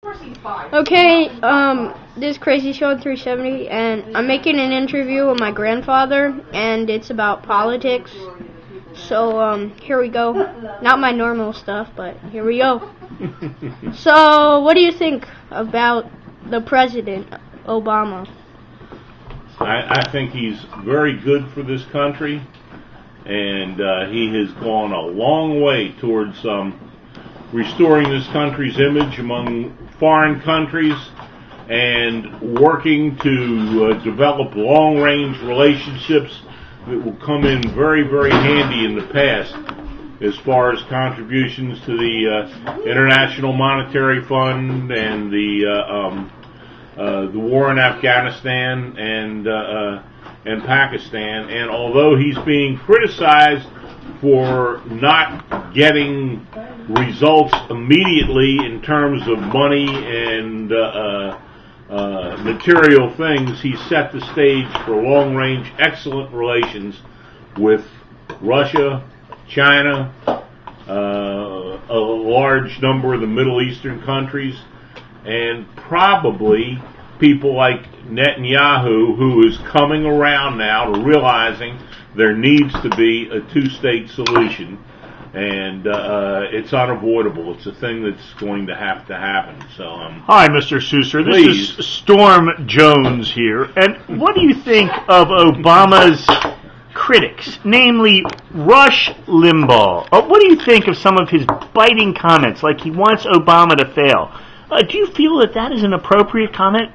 Okay, this is Crazy Sean 370, and I'm making an interview with my grandfather, and it's about politics. So, here we go. Not my normal stuff, but here we go. So, what do you think about the president, Obama? I think he's very good for this country, and he has gone a long way towards restoring this country's image among foreign countries and working to develop long-range relationships that will come in very, very handy in the past as far as contributions to the International Monetary Fund and the war in Afghanistan and Pakistan. And although he's being criticized for not getting results immediately in terms of money and material things, he set the stage for long-range excellent relations with Russia, China, a large number of the Middle Eastern countries, and probably people like Netanyahu, who is coming around now to realizing there needs to be a two-state solution, and it's unavoidable. It's a thing that's going to happen. So, hi, Mr. Susser. Please. This is Storm Jones here. And what do you think of Obama's critics, namely Rush Limbaugh? What do you think of some of his biting comments, like he wants Obama to fail? Do you feel that that is an appropriate comment?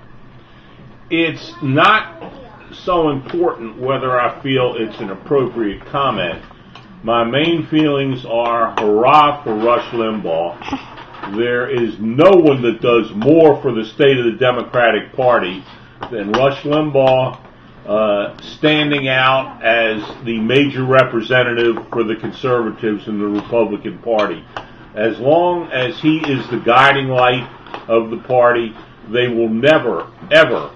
It's not so important whether I feel it's an appropriate comment. My main feelings are hurrah for Rush Limbaugh. There is no one that does more for the state of the Democratic Party than Rush Limbaugh standing out as the major representative for the conservatives in the Republican Party. As long as he is the guiding light of the party, they will never, ever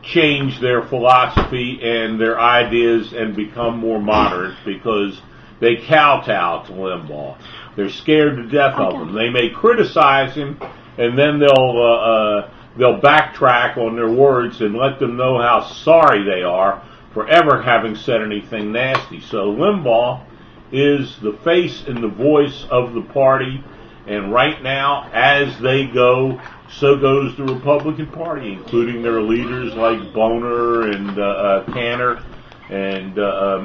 change their philosophy and their ideas and become more moderate, because they kowtow to Limbaugh. They're scared to death of him. They may criticize him, and then they'll backtrack on their words and let them know how sorry they are for ever having said anything nasty. So Limbaugh is the face and the voice of the party, and right now, as they go, so goes the Republican Party, including their leaders like Boner and Cantor and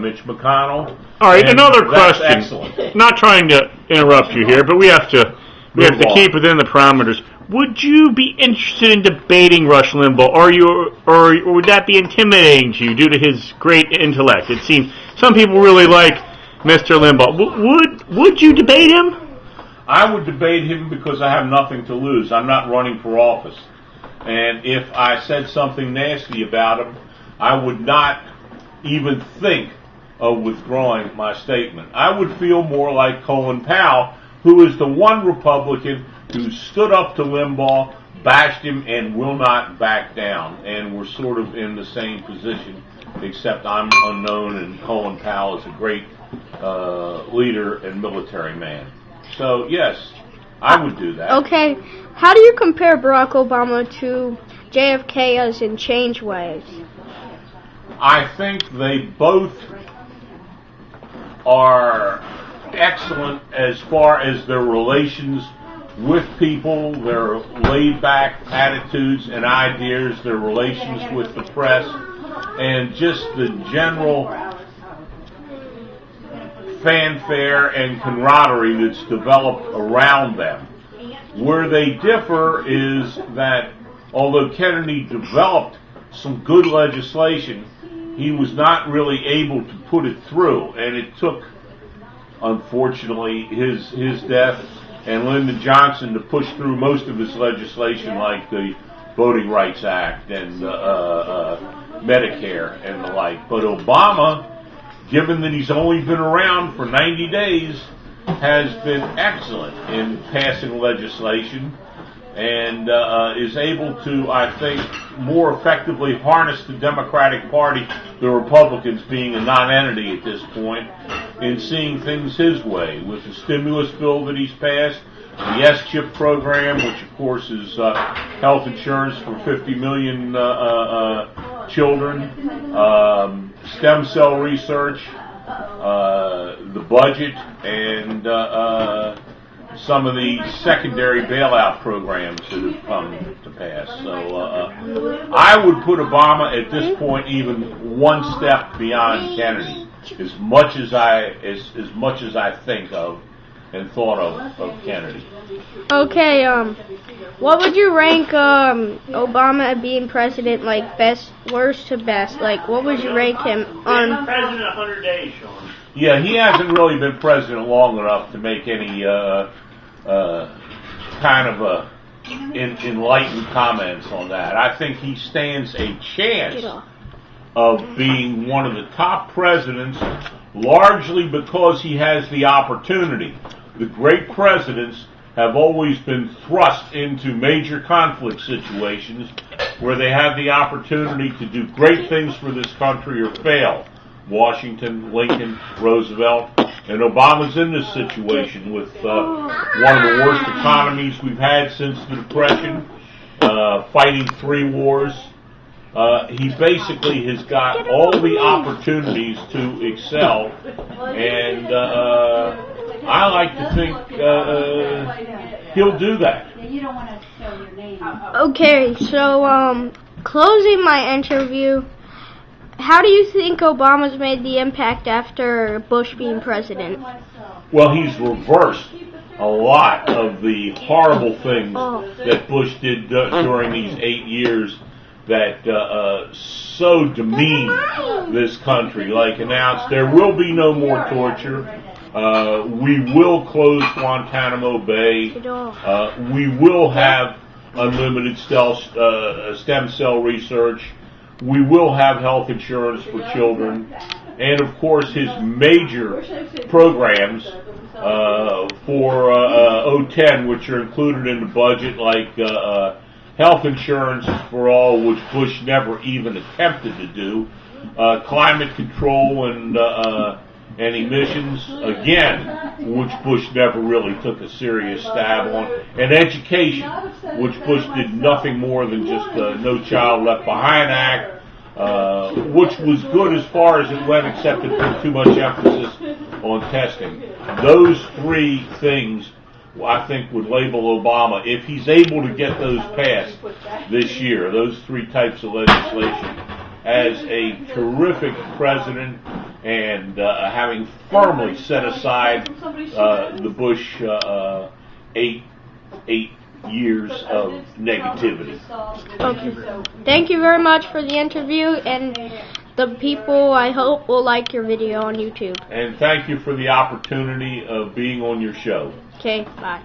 Mitch McConnell. All right, and another that's question. Excellent. Not trying to interrupt you here, but we have to keep within the parameters. Would you be interested in debating Rush Limbaugh, or would that be intimidating to you due to his great intellect? It seems some people really like Mr. Limbaugh. Would you debate him? I would debate him because I have nothing to lose. I'm not running for office. And if I said something nasty about him, I would not even think of withdrawing my statement. I would feel more like Colin Powell, who is the one Republican who stood up to Limbaugh, bashed him, and will not back down. And we're sort of in the same position, except I'm unknown and Colin Powell is a great leader and military man. So, yes, I would do that. Okay, how do you compare Barack Obama to JFK as in change waves? I think they both are excellent as far as their relations with people, their laid-back attitudes and ideas, their relations with the press, and just the general fanfare and camaraderie that's developed around them. Where they differ is that although Kennedy developed some good legislation, he was not really able to put it through, and it took, unfortunately, his death and Lyndon Johnson to push through most of his legislation, like the Voting Rights Act and Medicare and the like. But Obama, given that he's only been around for 90 days, has been excellent in passing legislation and is able to, I think, more effectively harness the Democratic Party, the Republicans being a non-entity at this point, in seeing things his way, with the stimulus bill that he's passed, the S-CHIP program, which of course is health insurance for 50 million children, stem cell research, the budget, and some of the secondary bailout programs that have come to pass. So I would put Obama at this point even one step beyond Kennedy, as much as I think of and thought of Kennedy. Okay, what would you rank Obama at being president, like worst to best? Like, what would you rank him on? President 100 days, Sean. Yeah, he hasn't really been president long enough to make any kind of enlightened comments on that. I think he stands a chance of being one of the top presidents, largely because he has the opportunity. The great presidents have always been thrust into major conflict situations where they have the opportunity to do great things for this country or fail. Washington, Lincoln, Roosevelt, and Obama's in this situation with one of the worst economies we've had since the Depression, fighting 3 wars. He basically has got all the opportunities to excel, and I like to think he'll do that. Okay, so closing my interview, how do you think Obama's made the impact after Bush being president? Well, he's reversed a lot of the horrible things that Bush did during these 8 years that so demeaned this country. Like announced, there will be no more torture. We will close Guantanamo Bay. We will have unlimited stem cell research. We will have health insurance for children. And, of course, his major programs for 010, which are included in the budget, like health insurance for all, which Bush never even attempted to do, climate control and emissions, again, which Bush never really took a serious stab on, and education, which Bush did nothing more than just No Child Left Behind Act, which was good as far as it went, except it put too much emphasis on testing. Those 3 things, I think, would label Obama, if he's able to get those passed this year, those 3 types of legislation, as a terrific president, and having firmly set aside the Bush 8 years of negativity. Okay. Thank you very much for the interview, and the people, I hope, will like your video on YouTube. And thank you for the opportunity of being on your show. Okay, bye.